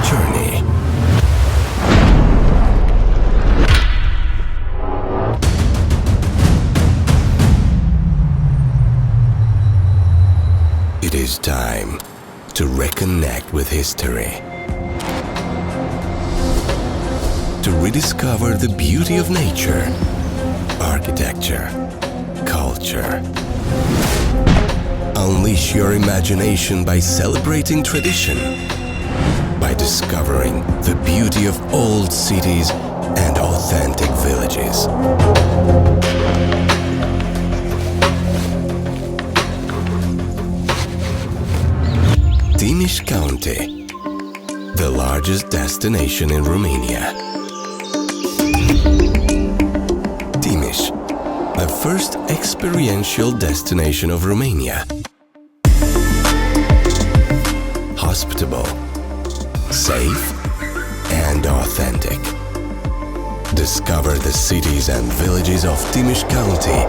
journey. It is time to reconnect with history, to rediscover the beauty of nature, architecture, culture. Unleash your imagination by celebrating tradition, by discovering the beauty of old cities and authentic villages. Timiș County, the largest destination in Romania. Timiș, the first experiential destination of Romania. Hospitable, safe, and authentic. Discover the cities and villages of Timiș County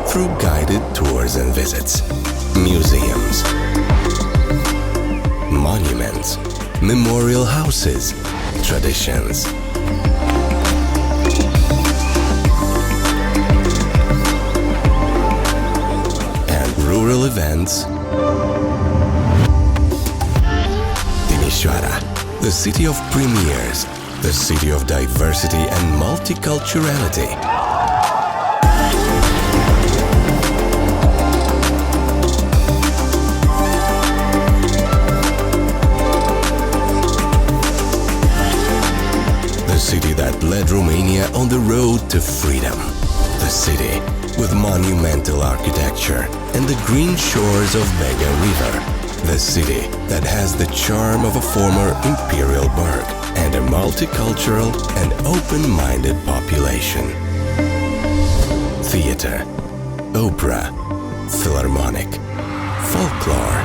through guided tours and visits. Museums, monuments, memorial houses, traditions. And rural events. Timișoara, the city of premiers, the city of diversity and multiculturality. The city that led Romania on the road to freedom. The city with monumental architecture and the green shores of Bega River. The city that has the charm of a former imperial burg and a multicultural and open-minded population. Theater, opera, philharmonic, folklore.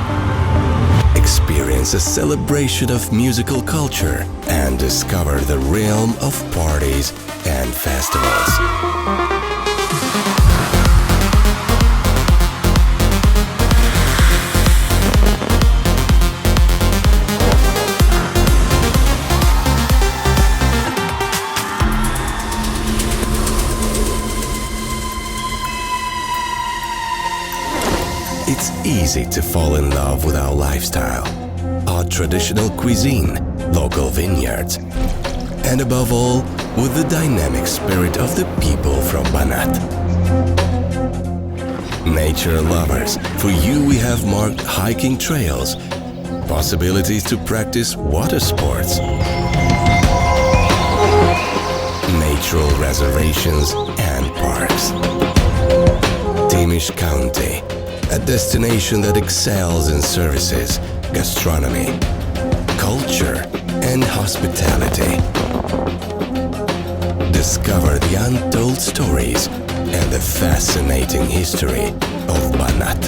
Experience a celebration of musical culture and discover the realm of parties and festivals. It's easy to fall in love with our lifestyle, our traditional cuisine, local vineyards, and above all, with the dynamic spirit of the people from Banat. Nature lovers, for you we have marked hiking trails, possibilities to practice water sports, natural reservations and parks. Timiș County, a destination that excels in services, gastronomy, culture, and hospitality. Discover the untold stories and the fascinating history of Banat.